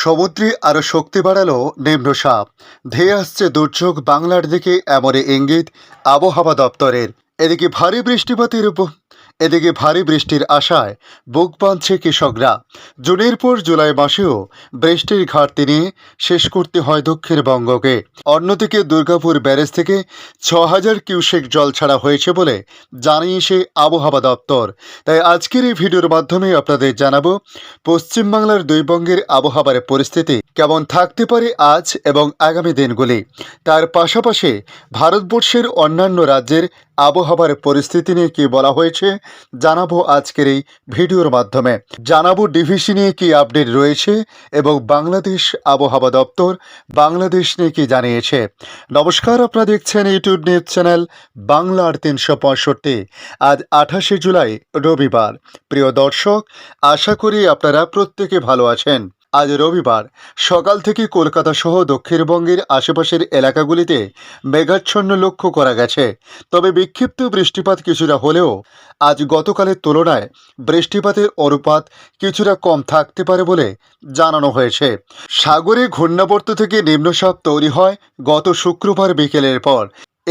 সমুদ্রে আরও শক্তি বাড়ালো নিম্নচাপ, ধেয়ে আসছে দুর্যোগ বাংলার দিকে, এমনই ইঙ্গিত আবহাওয়া দপ্তরের। এদিকে ভারী বৃষ্টিপাতের এদিকে ভারী বৃষ্টির আশায় বুক বাঁধছে কৃষকরা। জুনের পর জুলাই মাসেও বৃষ্টির ঘাটতি নিয়ে শেষ করতে হয় দক্ষিণবঙ্গকে। অন্যদিকে দুর্গাপুর ব্যারেজ থেকে ৬,০০০ কিউসেক জল ছাড়া হয়েছে বলে জানিয়েছে আবহাওয়া দপ্তর। তাই আজকের এই ভিডিওর মাধ্যমে আপনাদের জানাবো পশ্চিমবাংলার দুই বঙ্গের আবহাওয়ার পরিস্থিতি কেমন থাকতে পারে আজ এবং আগামী দিনগুলি। তার পাশাপাশি ভারতবর্ষের অন্যান্য রাজ্যের আবহাওয়ার পরিস্থিতি নিয়ে কি বলা হয়েছে জানাবো আজকের এই ভিডিওর মাধ্যমে। জানাবো ডিভিসি নিয়ে কি আপডেট রয়েছে এবং বাংলাদেশ আবহাওয়া দপ্তর বাংলাদেশ নিয়ে কি জানিয়েছে। নমস্কার, আপনারা দেখছেন ইউটিউব নিউজ চ্যানেল বাংলার ৩৬৫। আজ ২৮শে জুলাই রবিবার। প্রিয় দর্শক, আশা করি আপনারা প্রত্যেকে ভালো আছেন। আজ রবিবার সকাল থেকে কলকাতা সহ দক্ষিণবঙ্গের আশেপাশের এলাকাগুলিতে মেঘাচ্ছন্ন লক্ষ্য করা গেছে। তবে বিক্ষিপ্ত বৃষ্টিপাত কিছুটা হলেও আজ গতকালের তুলনায় বৃষ্টিপাতের অনুপাত কিছুটা কম থাকতে পারে বলে জানানো হয়েছে। সাগরে ঘূর্ণাবর্ত থেকে নিম্নচাপ তৈরি হয় গত শুক্রবার বিকেলের পর।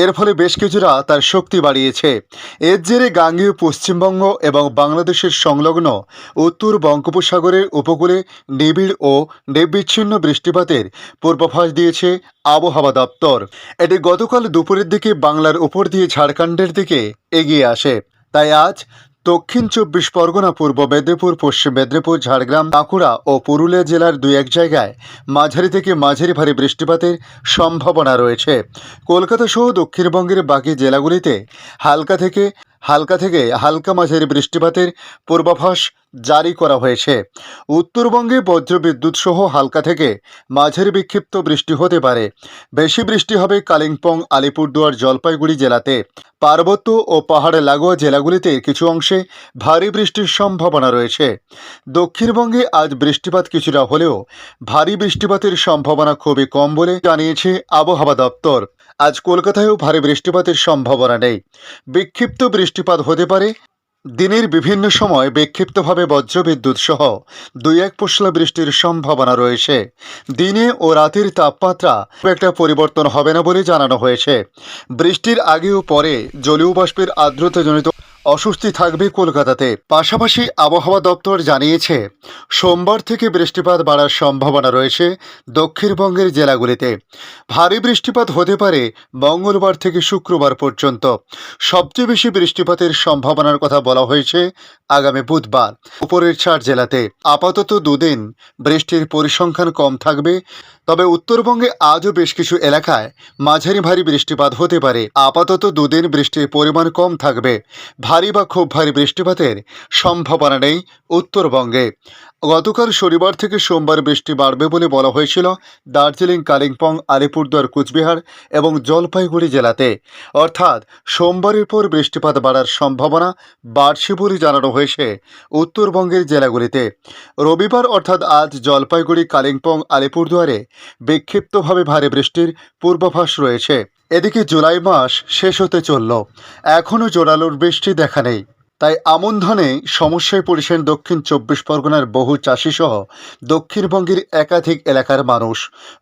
এর ফলে বেশ কিছুটা তার শক্তি বাড়িয়েছে। এর জেরে গাঙ্গেয় পশ্চিমবঙ্গ এবং বাংলাদেশের সংলগ্ন উত্তর বঙ্গোপসাগরের উপকূলে নিবিড় ও নির্বিচ্ছিন্ন বৃষ্টিপাতের পূর্বাভাস দিয়েছে আবহাওয়া দপ্তর। এটি গতকাল দুপুরের দিকে বাংলার উপর দিয়ে ঝাড়খণ্ডের দিকে এগিয়ে আসে। তাই আজ দক্ষিণ ২৪ পরগনা, পূর্ব মেদিনীপুর, পশ্চিম মেদিনীপুর, ঝাড়গ্রাম, বাঁকুড়া ও পুরুলিয়া জেলার দুই এক জায়গায় মাঝারি থেকে মাঝারি ভারী বৃষ্টিপাতের সম্ভাবনা রয়েছে। কলকাতা সহ দক্ষিণবঙ্গের বাকি জেলাগুলিতে হালকা থেকে হালকা মাঝারি বৃষ্টিপাতের পূর্বাভাস জারি করা হয়েছে। উত্তরবঙ্গে বজ্রবিদ্যুৎ সহ হালকা থেকে মাঝারি বিক্ষিপ্ত বৃষ্টি হতে পারে। বেশি বৃষ্টি হবে কালিম্পং, আলিপুরদুয়ার, জলপাইগুড়ি জেলাতে। পার্বত্য ও পাহাড়ে লাগোয়া জেলাগুলিতে কিছু অংশে ভারী বৃষ্টির সম্ভাবনা রয়েছে। দক্ষিণবঙ্গে আজ বৃষ্টিপাত কিছুটা হলেও ভারী বৃষ্টিপাতের সম্ভাবনা খুবই কম বলে জানিয়েছে আবহাওয়া দপ্তর। আজ কলকাতায়ও ভারী বৃষ্টিপাতের সম্ভাবনা নেই। বিক্ষিপ্ত বৃষ্টিপাত হতে পারে। দিনের বিভিন্ন সময় বিক্ষিপ্তভাবে বজ্রবিদ্যুৎ সহ দুই এক পশলা বৃষ্টির সম্ভাবনা রয়েছে। দিনে ও রাতের তাপমাত্রা খুব একটা পরিবর্তন হবে না বলে জানানো হয়েছে। বৃষ্টির আগে ও পরে জলীয় বাষ্পের আর্দ্রতাজনিত অস্বস্তি থাকবে কলকাতাতে। পাশাপাশি আবহাওয়া দপ্তর জানিয়েছে সোমবার থেকে বৃষ্টিপাত বাড়ার সম্ভাবনা রয়েছে দক্ষিণবঙ্গের জেলাগুলিতে। ভারী বৃষ্টিপাত হতে পারে মঙ্গলবার থেকে শুক্রবার পর্যন্ত। সবচেয়ে বেশি বৃষ্টিপাতের সম্ভাবনার কথা বলা হয়েছে আগামী বুধবার উপরের ৪ জেলাতে। আপাতত দুদিন বৃষ্টির পরিসংখ্যান কম থাকবে। তবে উত্তরবঙ্গে আজও বেশ কিছু এলাকায় মাঝারি ভারী বৃষ্টিপাত হতে পারে। আপাতত দুদিন বৃষ্টির পরিমাণ কম থাকবে। ভারী বা খুব ভারী বৃষ্টিপাতের সম্ভাবনা নেই উত্তরবঙ্গে। গতকাল শনিবার থেকে সোমবার বৃষ্টি বাড়বে বলে বলা হয়েছিল দার্জিলিং, কালিম্পং, আলিপুরদুয়ার, কুচবিহার এবং জলপাইগুড়ি জেলাতে। অর্থাৎ সোমবারের পর বৃষ্টিপাত বাড়ার সম্ভাবনা বাড়ছে বলে জানানো হয়েছে উত্তরবঙ্গের জেলাগুলিতে। রবিবার অর্থাৎ আজ জলপাইগুড়ি, কালিম্পং, আলিপুরদুয়ারে বিক্ষিপ্তভাবে ভারী বৃষ্টির পূর্বাভাস রয়েছে। এদিকে জুলাই মাস শেষ হতে চলল, এখনও জোরালোর বৃষ্টি দেখা নেই। তাই আমন ধানে সমস্যায় পড়েছেন দক্ষিণ ২৪ পরগনার বহু চাষিসহ দক্ষিণবঙ্গের একাধিক এলাকার মানুষ।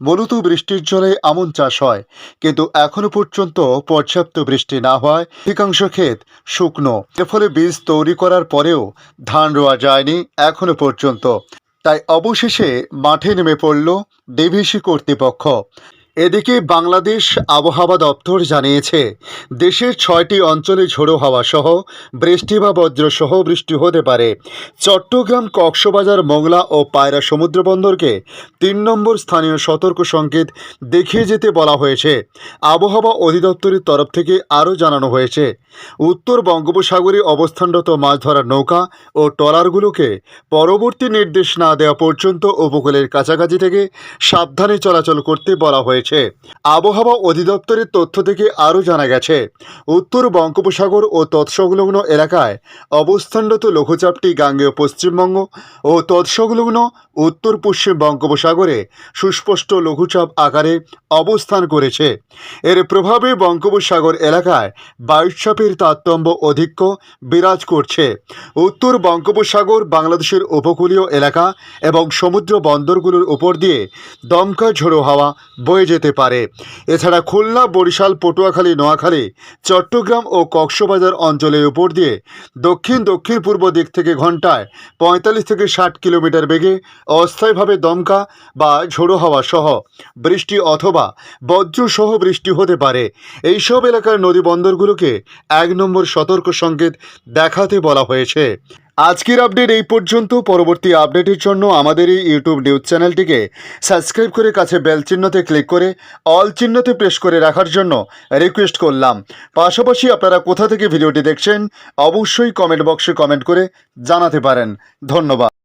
মূলত বৃষ্টির জলে আমন চাষ হয়, কিন্তু এখনও পর্যন্ত পর্যাপ্ত বৃষ্টি না হওয়ায় অধিকাংশ ক্ষেত শুকনো। এর ফলে বীজ তৈরি করার পরেও ধান রোয়া যায়নি এখনও পর্যন্ত। তাই অবশেষে মাঠে নেমে পড়ল ডিভিসি কর্তৃপক্ষ। এদিকে বাংলাদেশ আবহাওয়া দপ্তর জানিয়েছে দেশের ৬টি অঞ্চলে ঝোড়ো হাওয়া সহ বৃষ্টি বা বজ্রসহ বৃষ্টি হতে পারে। চট্টগ্রাম, কক্সবাজার, মোংলা ও পায়রা সমুদ্র বন্দরকে ৩ নম্বর স্থানীয় সতর্ক সংকেত দেখিয়ে যেতে বলা হয়েছে। আবহাওয়া অধিদপ্তরের তরফ থেকে আরও জানানো হয়েছে উত্তর বঙ্গোপসাগরে অবস্থানরত মাছ ধরার নৌকা ও ট্রলারগুলোকে পরবর্তী নির্দেশ না দেওয়া পর্যন্ত উপকূলের কাছাকাছি থেকে সাবধানে চলাচল করতে বলা হয়েছে। করেছে। আবহাওয়া অধিদপ্তরের তথ্য থেকে আরও জানা গেছে, উত্তর বঙ্গোপসাগর ও তৎসংলগ্ন এলাকায় অবস্থানরত লঘুচাপটি গাঙ্গেয় পশ্চিমবঙ্গ ও তৎসংলগ্ন উত্তর পশ্চিম বঙ্গোপসাগরে সুস্পষ্ট লঘুচাপ আকারে অবস্থান করেছে। এর প্রভাবে বঙ্গোপসাগর এলাকায় বায়ুচাপের তারতম্য অধিক্য বিরাজ করছে। উত্তর বঙ্গোপসাগর, বাংলাদেশের উপকূলীয় এলাকা এবং সমুদ্র বন্দরগুলোর উপর দিয়ে দমকা ঝোড়ো হাওয়া বয়ে যেতে পারে। এছাড়া খুলনা, বরিশাল, পটুয়াখালী, নোয়াখালী, চট্টগ্রাম ও কক্সবাজার অঞ্চলের উপর দিয়ে দক্ষিণ পূর্ব দিক থেকে ঘন্টায় 45 থেকে 60 কিলোমিটার বেগে অস্থায়ীভাবে দমকা বা ঝোড়ো হাওয়া সহ বৃষ্টি অথবা বজ্রসহ বৃষ্টি হতে পারে। এইসব এলাকার নদী বন্দরগুলোকে 1 নম্বর সতর্ক সংকেত দেখাতে বলা হয়েছে। আজকের আপডেট এই পর্যন্ত। পরবর্তী আপডেটের জন্য আমাদের এই ইউটিউব নিউজ চ্যানেলটিকে সাবস্ক্রাইব করে কাছে বেল চিহ্নতে ক্লিক করে অল চিহ্নতে প্রেস করে রাখার জন্য রিকোয়েস্ট করলাম। পাশাপাশি আপনারা কোথা থেকে ভিডিওটি দেখছেন অবশ্যই কমেন্ট বক্সে কমেন্ট করে জানাতে পারেন। ধন্যবাদ।